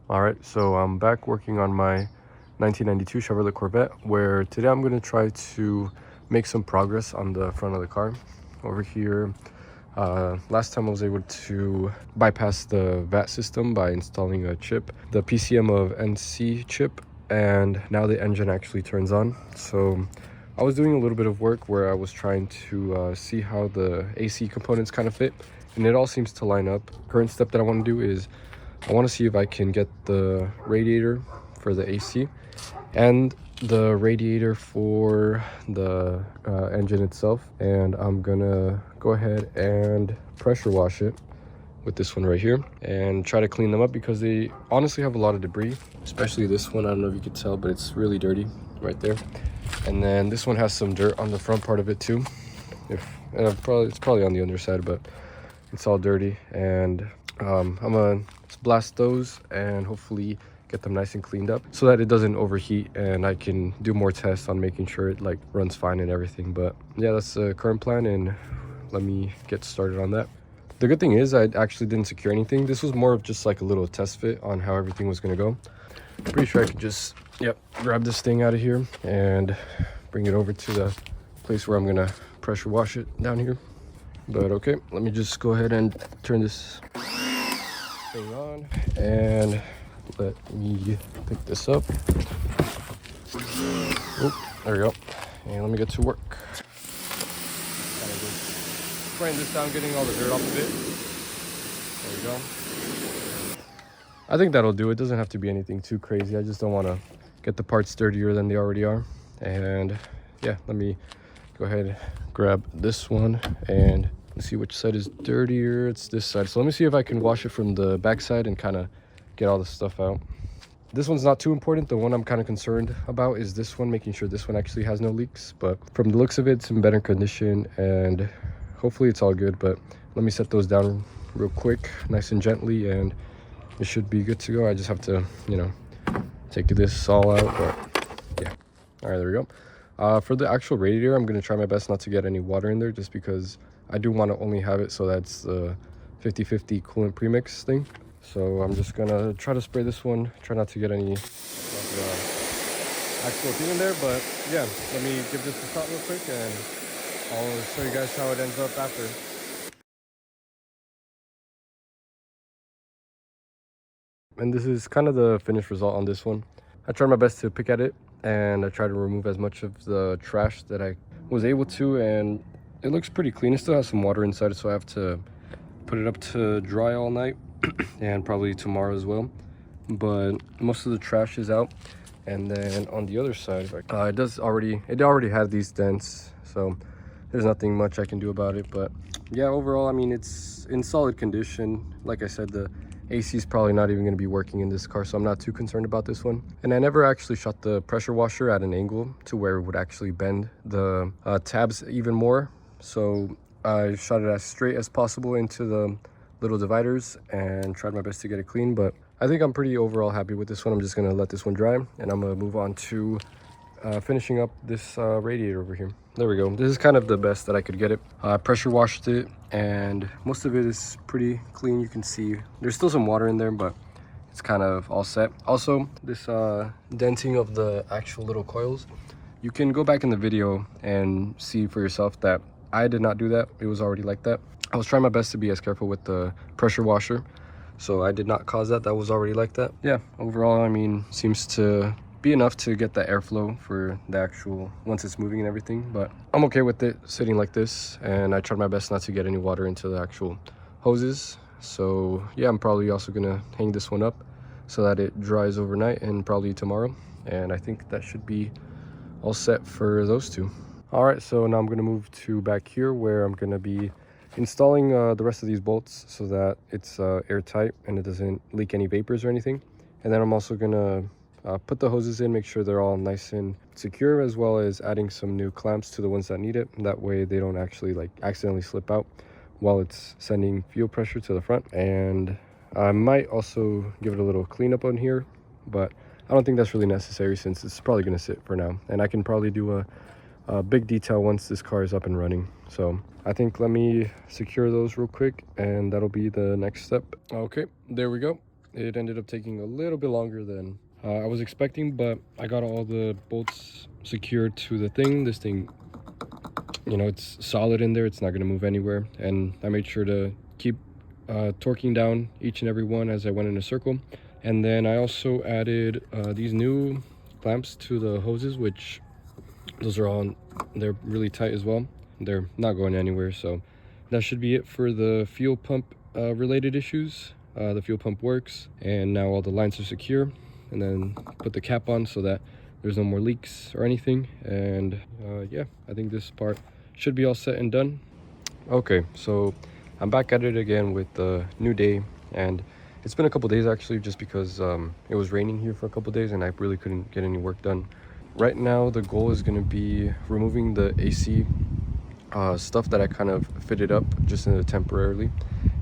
All right, so I'm back working on my 1992 Chevrolet Corvette, where today I'm going to try to make some progress on the front of the car. Over here, last time I was able to bypass the VAT system by installing a chip, the PCM of NC chip, and now the engine actually turns on. So I was doing a little bit of work where I was trying to see how the AC components kind of fit, and it all seems to line up. Current step that I want to do is I want to see if I can get the radiator for the AC and the radiator for the engine itself, and I'm gonna go ahead and pressure wash it with this one right here and try to clean them up, because they honestly have a lot of debris, especially this one. I don't know if you could tell, but it's really dirty right there. And then this one has some dirt on the front part of it too. It's probably on the underside, but it's all dirty. And I'm gonna blast those and hopefully get them nice and cleaned up so that it doesn't overheat, and I can do more tests on making sure it like runs fine and everything. But yeah, that's the current plan, and let me get started on that. The good thing is I actually didn't secure anything. This was more of just like a little test fit on how everything was going to go. I'm pretty sure I could just grab this thing out of here and bring it over to the place where I'm gonna pressure wash it down here. But okay, let me just go ahead and turn this thing on and let me pick this up. Oh, there we go. And let me get to work. Kind of just spraying this down, getting all the dirt off of it. There we go. I think that'll do. It doesn't have to be anything too crazy. I just don't want to get the parts dirtier than they already are. And yeah, let me go ahead and grab this one and see which side is dirtier. It's this side. So let me see if I can wash it from the back side and kind of get all the stuff out. This one's not too important. The one I'm kind of concerned about is this one, making sure this one actually has no leaks. But from the looks of it, it's in better condition and hopefully it's all good. But let me set those down real quick, nice and gently, and it should be good to go. I just have to, take this all out. But yeah, all right, there we go. For the actual radiator, I'm going to try my best not to get any water in there, just because I do want to only have it so that's the 50-50 coolant premix thing. So I'm just gonna try to spray this one, try not to get any actual thing in there. But yeah, let me give this a shot real quick and I'll show you guys how it ends up after. And this is kind of the finished result on this one. I tried my best to pick at it, and I tried to remove as much of the trash that I was able to, and it looks pretty clean. It still has some water inside, so I have to put it up to dry all night and probably tomorrow as well. But most of the trash is out. And then on the other side, it already had these dents, so there's nothing much I can do about it. But yeah, overall, I mean, it's in solid condition. Like I said, the AC is probably not even going to be working in this car, so I'm not too concerned about this one. And I never actually shot the pressure washer at an angle to where it would actually bend the tabs even more. So I shot it as straight as possible into the little dividers and tried my best to get it clean. But I think I'm pretty overall happy with this one. I'm just going to let this one dry, and I'm going to move on to finishing up this radiator over here. There we go. This is kind of the best that I could get it. Pressure washed it, and most of it is pretty clean. You can see there's still some water in there, but it's kind of all set. Also, this denting of the actual little coils, you can go back in the video and see for yourself that I did not do that. It was already like that. I was trying my best to be as careful with the pressure washer, so I did not cause that. That was already like that. Yeah, overall, I mean, seems to be enough to get the airflow for the actual, once it's moving and everything. But I'm okay with it sitting like this, and I tried my best not to get any water into the actual hoses. So yeah, I'm probably also gonna hang this one up so that it dries overnight and probably tomorrow. And I think that should be all set for those two. All right, so now I'm gonna move to back here where I'm gonna be installing the rest of these bolts so that it's airtight and it doesn't leak any vapors or anything. And then I'm also gonna put the hoses in, make sure they're all nice and secure, as well as adding some new clamps to the ones that need it. That way they don't actually like accidentally slip out while it's sending fuel pressure to the front. And I might also give it a little cleanup on here, but I don't think that's really necessary since it's probably going to sit for now. And I can probably do a big detail once this car is up and running. So I think let me secure those real quick, and that'll be the next step. Okay, there we go. It ended up taking a little bit longer than I was expecting, but I got all the bolts secured to the thing. This thing, you know, it's solid in there, it's not going to move anywhere, and I made sure to keep torquing down each and every one as I went in a circle. And then I also added these new clamps to the hoses, which those are all, they're really tight as well. They're not going anywhere, so that should be it for the fuel pump related issues. The fuel pump works, and now all the lines are secure. And then put the cap on so that there's no more leaks or anything. And yeah, I think this part should be all set and done. Okay, so I'm back at it again with the new day, and it's been a couple days actually, just because it was raining here for a couple days and I really couldn't get any work done. Right now the goal is going to be removing the AC stuff that I kind of fitted up just temporarily,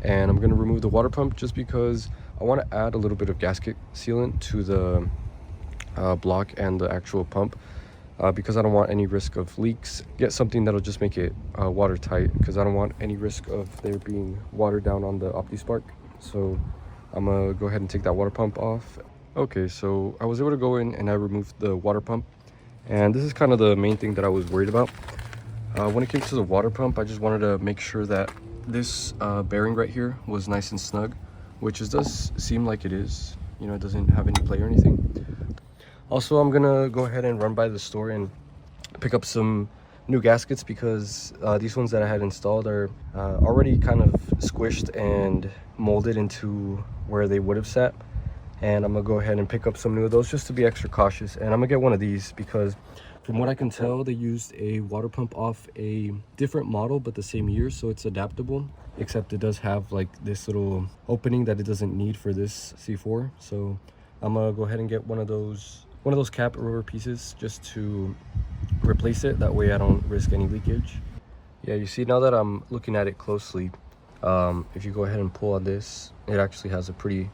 and I'm going to remove the water pump just because I want to add a little bit of gasket sealant to the block and the actual pump, because I don't want any risk of leaks. Get something that'll just make it watertight, because I don't want any risk of there being water down on the OptiSpark. So I'm gonna go ahead and take that water pump off. Okay, so I was able to go in and I removed the water pump, and this is kind of the main thing that I was worried about. When it came to the water pump, I just wanted to make sure that this bearing right here was nice and snug, which it does seem like it is. You know, it doesn't have any play or anything. Also, I'm gonna go ahead and run by the store and pick up some new gaskets, because these ones that I had installed are already kind of squished and molded into where they would have sat. And I'm gonna go ahead and pick up some new of those just to be extra cautious. And I'm gonna get one of these because from what I can tell, they used a water pump off a different model but the same year, so it's adaptable, except it does have like this little opening that it doesn't need for this C4. So I'm gonna go ahead and get one of those cap rubber pieces just to replace it. That way I don't risk any leakage. Yeah, you see, now that I'm looking at it closely, if you go ahead and pull on this, it actually has a pretty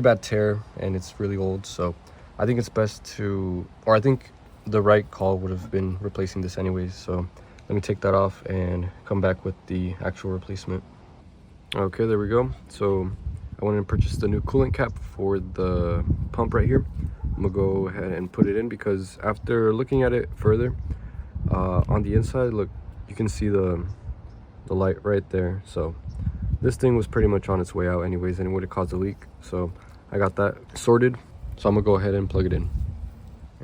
bad tear, and it's really old. So I think it's best to, or I think the right call would have been replacing this anyways. So let me take that off and come back with the actual replacement. Okay, there we go. So I went and purchased the new coolant cap for the pump right here. I'm gonna go ahead and put it in, because after looking at it further, on the inside, look, you can see the light right there. So this thing was pretty much on its way out anyways, and it would have caused a leak. So I got that sorted. So I'm gonna go ahead and plug it in.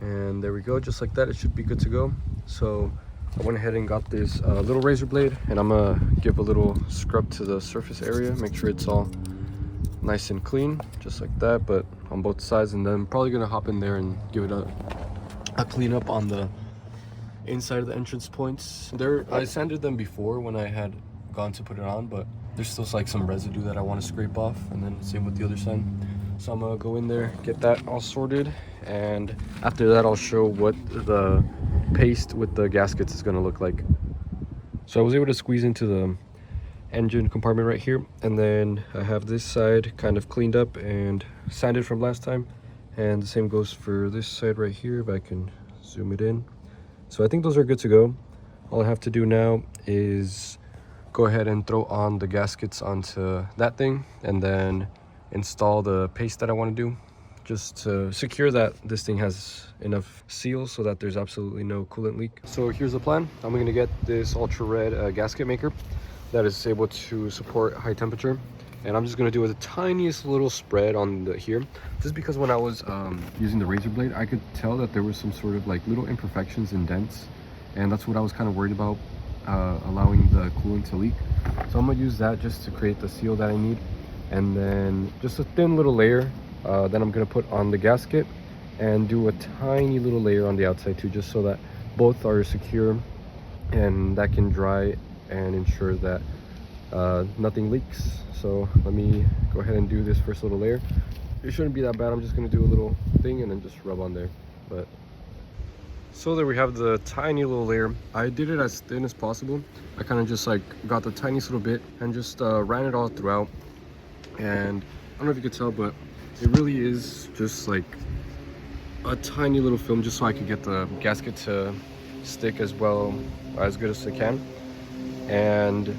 And there we go, just like that, it should be good to go. So I went ahead and got this little razor blade, and I'm gonna give a little scrub to the surface area, make sure it's all nice and clean, just like that, but on both sides. And then I'm probably gonna hop in there and give it a clean up on the inside of the entrance points. I sanded them before when I had gone to put it on, but there's still like some residue that I want to scrape off, and then same with the other side. So I'm gonna go in there, get that all sorted, and after that I'll show what the paste with the gaskets is gonna look like. So I was able to squeeze into the engine compartment right here, and then I have this side kind of cleaned up and sanded from last time, and the same goes for this side right here, if I can zoom it in. So I think those are good to go. All I have to do now is go ahead and throw on the gaskets onto that thing, and then install the paste that I want to do, just to secure that this thing has enough seal so that there's absolutely no coolant leak. So here's the plan. I'm going to get this ultra red gasket maker that is able to support high temperature, and I'm just going to do a tiniest little spread on the here, just because when I was using the razor blade, I could tell that there was some sort of like little imperfections and dents, and that's what I was kind of worried about, allowing the coolant to leak. So I'm going to use that just to create the seal that I need, and then just a thin little layer then I'm going to put on the gasket, and do a tiny little layer on the outside too, just so that both are secure and that can dry and ensure that nothing leaks. So let me go ahead and do this first little layer. It shouldn't be that bad. I'm just going to do a little thing and then just rub on there. But so there we have the tiny little layer. I did it as thin as possible. I kind of just like got the tiniest little bit and just ran it all throughout. And I don't know if you could tell, but it really is just like a tiny little film, just so I could get the gasket to stick as well, as good as it can. And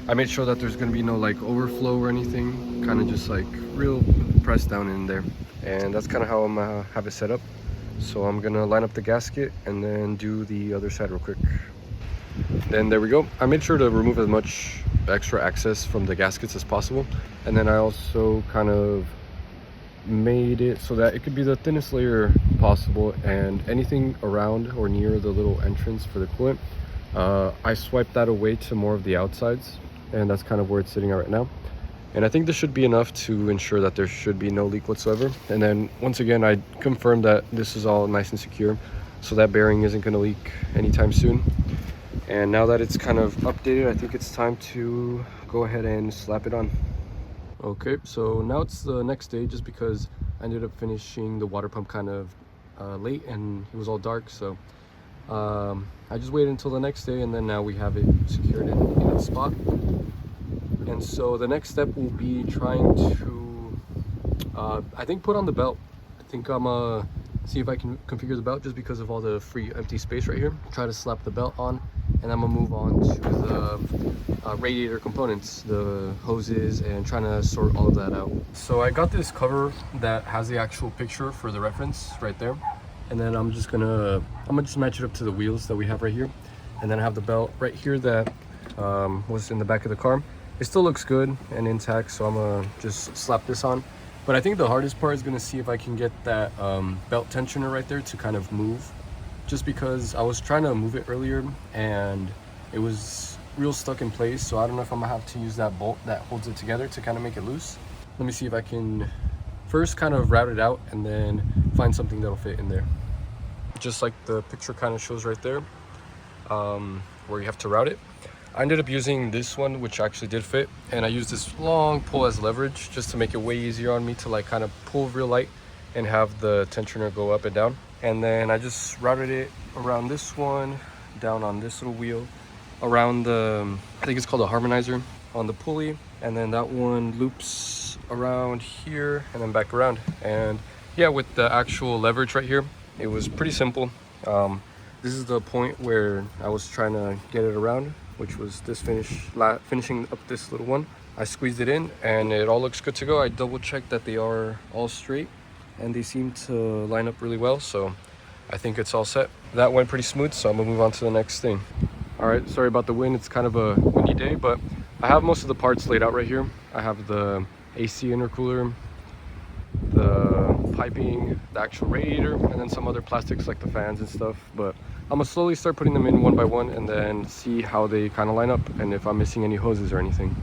I made sure that there's going to be no like overflow or anything, kind of just like real pressed down in there, and that's kind of how I'm gonna have it set up. So I'm gonna line up the gasket and then do the other side real quick. Then there we go. I made sure to remove as much extra access from the gaskets as possible, and then I also kind of made it so that it could be the thinnest layer possible, and anything around or near the little entrance for the coolant, I swiped that away to more of the outsides, and that's kind of where it's sitting at right now. And I think this should be enough to ensure that there should be no leak whatsoever. And then once again, I confirmed that this is all nice and secure, so that bearing isn't going to leak anytime soon. And now that it's kind of updated, I think it's time to go ahead and slap it on. Okay, so now it's the next day, just because I ended up finishing the water pump kind of late and it was all dark. So I just waited until the next day, and then now we have it secured in its spot. And so the next step will be trying to, I think, put on the belt. I think I'm see if I can configure the belt, just because of all the free empty space right here. Try to slap the belt on, and I'm gonna move on to the radiator components, the hoses, and trying to sort all of that out. So I got this cover that has the actual picture for the reference right there, and then I'm gonna just match it up to the wheels that we have right here, and then I have the belt right here that was in the back of the car. It still looks good and intact, so I'm gonna just slap this on. But I think the hardest part is gonna see if I can get that belt tensioner right there to kind of move, just because I was trying to move it earlier and it was real stuck in place. So I don't know if I'm gonna have to use that bolt that holds it together to kind of make it loose. Let me see if I can first kind of route it out and then find something that'll fit in there. Just like the picture kind of shows right there, where you have to route it. I ended up using this one, which actually did fit, and I used this long pull as leverage just to make it way easier on me to like kind of pull real light and have the tensioner go up and down. And then I just routed it around this one, down on this little wheel, around the, I think it's called a harmonizer, on the pulley, and then that one loops around here and then back around. And yeah, with the actual leverage right here, it was pretty simple. This is the point where I was trying to get it around, which was this finishing up this little one. I squeezed it in and it all looks good to go. I double checked that they are all straight and they seem to line up really well, so I think it's all set. That went pretty smooth, so I'm gonna move on to the next thing. All right, sorry about the wind. It's kind of a windy day, but I have most of the parts laid out right here. I have the AC intercooler, the piping, the actual radiator, and then some other plastics like the fans and stuff. But I'm gonna slowly start putting them in one by one and then see how they kind of line up and if I'm missing any hoses or anything.